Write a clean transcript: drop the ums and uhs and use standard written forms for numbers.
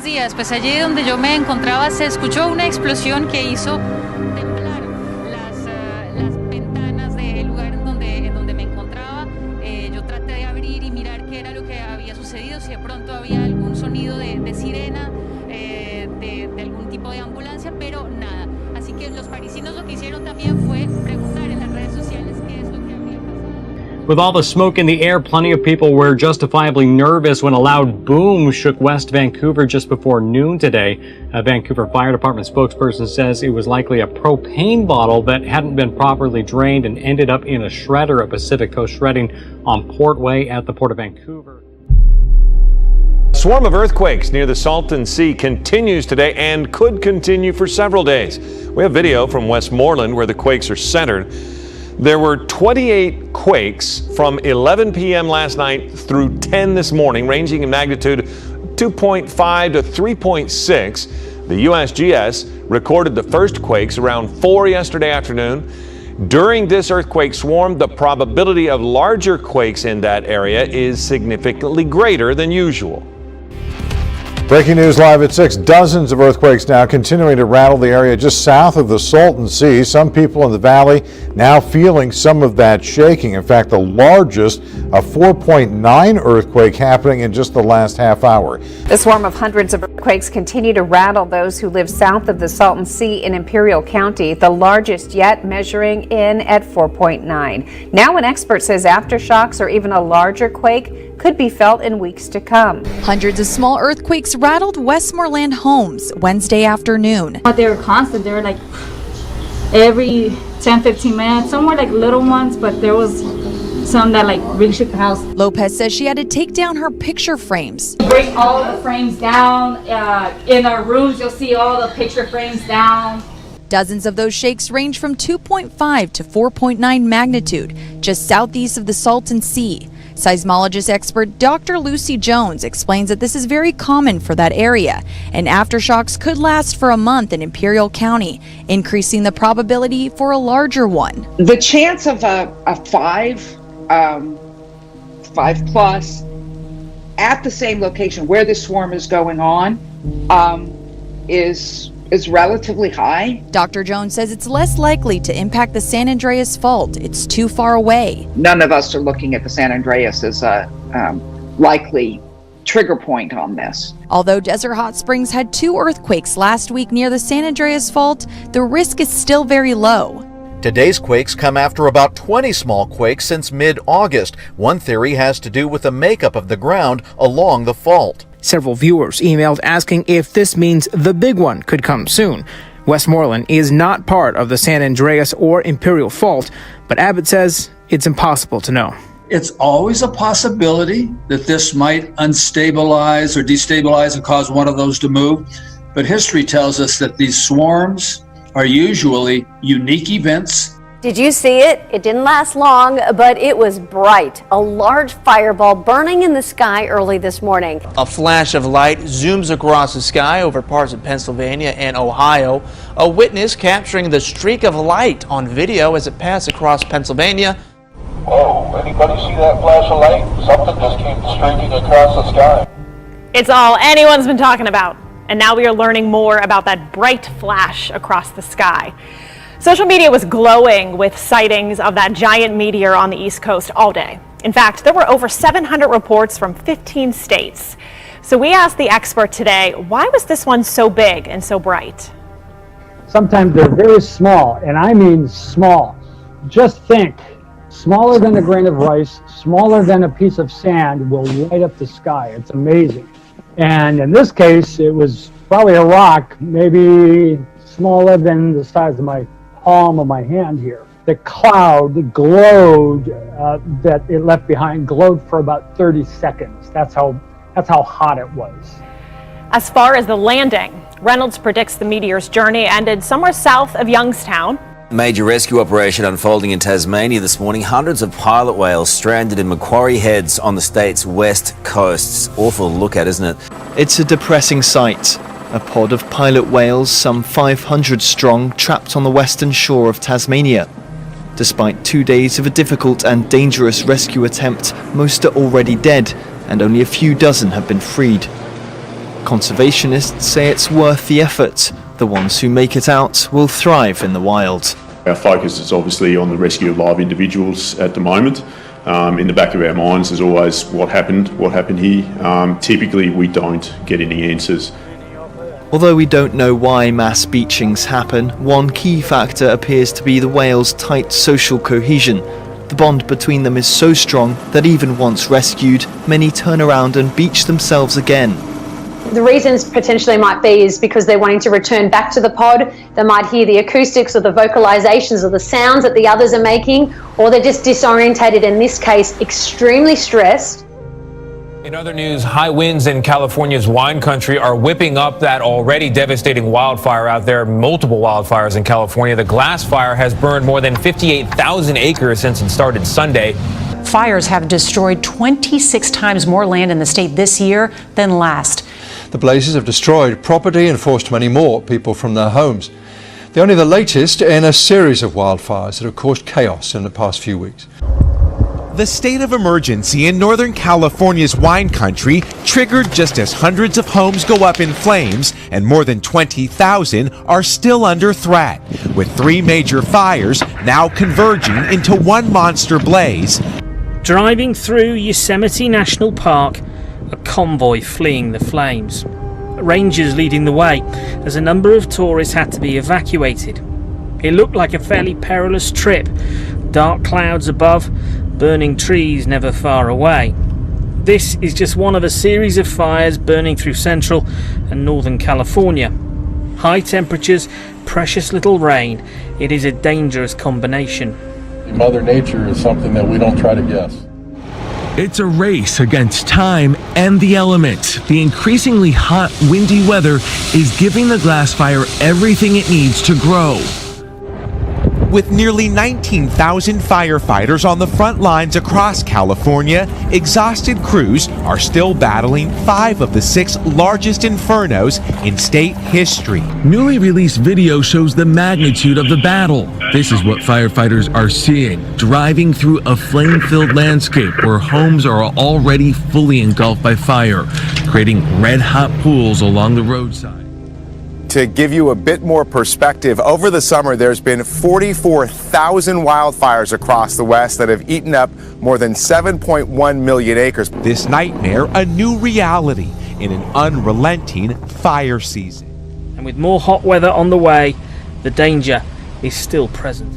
días. Pues allí donde yo me encontraba se escuchó una explosión que hizo temblar las ventanas del lugar en donde me encontraba. Yo traté de abrir y mirar qué era lo que había sucedido, si de pronto había algún sonido de sirena, de algún tipo de ambulancia, pero nada. Así que los parisinos lo que hicieron también fue preguntar en las redes sociales qué es lo que había pasado. With all the smoke in the air, plenty of people were justifiably nervous when a loud boom shook West Vancouver just before noon today. A Vancouver Fire Department spokesperson says it was likely a propane bottle that hadn't been properly drained and ended up in a shredder at Pacific Coast Shredding on Portway at the Port of Vancouver. A swarm of earthquakes near the Salton Sea continues today and could continue for several days. We have video from Westmoreland where the quakes are centered. There were 28 quakes from 11 p.m. last night through 10 this morning, ranging in magnitude 2.5 to 3.6. The USGS recorded the first quakes around 4 yesterday afternoon. During this earthquake swarm, the probability of larger quakes in that area is significantly greater than usual. Breaking news live at 6. Dozens of earthquakes now continuing to rattle the area just south of the Salton Sea. Some people in the valley now feeling some of that shaking. In fact, the largest, a 4.9 earthquake happening in just the last half hour. The swarm of hundreds of earthquakes continue to rattle those who live south of the Salton Sea in Imperial County, the largest yet, measuring in at 4.9. Now an expert says aftershocks or even a larger quake could be felt in weeks to come. Hundreds of small earthquakes rattled Westmoreland homes Wednesday afternoon. But they were constant. They were like every 10-15 minutes. Some were like little ones, but there was some that like really shook the house. Lopez says she had to take down her picture frames. Break all the frames down. In our rooms, you'll see all the picture frames down. Dozens of those shakes range from 2.5 to 4.9 magnitude, just southeast of the Salton Sea. Seismologist expert Dr. Lucy Jones explains that this is very common for that area, and aftershocks could last for a month in Imperial County, increasing the probability for a larger one. The chance of a 5 plus at the same location where the swarm is going on is relatively high. Dr. Jones says it's less likely to impact the San Andreas Fault. It's too far away. None of us are looking at the San Andreas as a likely trigger point on this. Although Desert Hot Springs had 2 earthquakes last week near the San Andreas Fault, the risk is still very low. Today's quakes come after about 20 small quakes since mid-August. One theory has to do with the makeup of the ground along the fault. Several viewers emailed asking if this means the big one could come soon. Westmoreland is not part of the San Andreas or Imperial Fault, but Abbott says it's impossible to know. It's always a possibility that this might unstabilize or destabilize and cause one of those to move. But history tells us that these swarms are usually unique events. Did you see it? It didn't last long, but it was bright. A large fireball burning in the sky early this morning. A flash of light zooms across the sky over parts of Pennsylvania and Ohio. A witness capturing the streak of light on video as it passed across Pennsylvania. Whoa, anybody see that flash of light? Something just came streaking across the sky. It's all anyone's been talking about. And now we are learning more about that bright flash across the sky. Social media was glowing with sightings of that giant meteor on the East Coast all day. In fact, there were over 700 reports from 15 states. So we asked the expert today, why was this one so big and so bright? Sometimes they're very small, and I mean small. Just think, smaller than a grain of rice, smaller than a piece of sand will light up the sky. It's amazing. And in this case, it was probably a rock, maybe smaller than the size of my palm of my hand here. The cloud glowed that it left behind glowed for about 30 seconds. That's how hot it was. As far as the landing, Reynolds predicts the meteor's journey ended somewhere south of Youngstown. Major rescue operation unfolding in Tasmania this morning. Hundreds of pilot whales stranded in Macquarie Heads on the state's west coast. Awful to look at, isn't it? It's a depressing sight. A pod of pilot whales, some 500 strong, trapped on the western shore of Tasmania. Despite 2 days of a difficult and dangerous rescue attempt, most are already dead, and only a few dozen have been freed. Conservationists say it's worth the effort. The ones who make it out will thrive in the wild. Our focus is obviously on the rescue of live individuals at the moment. In the back of our minds is always what happened here. Typically we don't get any answers. Although we don't know why mass beachings happen, one key factor appears to be the whales' tight social cohesion. The bond between them is so strong that even once rescued, many turn around and beach themselves again. The reasons potentially might be is because they're wanting to return back to the pod. They might hear the acoustics or the vocalizations or the sounds that the others are making, or they're just disorientated, in this case, extremely stressed. In other news, high winds in California's wine country are whipping up that already devastating wildfire out there. Multiple wildfires in California. The Glass Fire has burned more than 58,000 acres since it started Sunday. Fires have destroyed 26 times more land in the state this year than last. The blazes have destroyed property and forced many more people from their homes. They're only the latest in a series of wildfires that have caused chaos in the past few weeks. The state of emergency in Northern California's wine country triggered just as hundreds of homes go up in flames and more than 20,000 are still under threat, with 3 major fires now converging into one monster blaze. Driving through Yosemite National Park, a convoy fleeing the flames. Rangers leading the way as a number of tourists had to be evacuated. It looked like a fairly perilous trip. Dark clouds above, burning trees never far away. This is just one of a series of fires burning through central and northern California. High temperatures, precious little rain. It is a dangerous combination. Mother Nature is something that we don't try to guess. It's a race against time and the elements. The increasingly hot, windy weather is giving the Glass Fire everything it needs to grow. With nearly 19,000 firefighters on the front lines across California, exhausted crews are still battling 5 of the 6 largest infernos in state history. Newly released video shows the magnitude of the battle. This is what firefighters are seeing, driving through a flame-filled landscape where homes are already fully engulfed by fire, creating red-hot pools along the roadside. To give you a bit more perspective, over the summer there's been 44,000 wildfires across the West that have eaten up more than 7.1 million acres. This nightmare a new reality in an unrelenting fire season. And with more hot weather on the way, the danger is still present.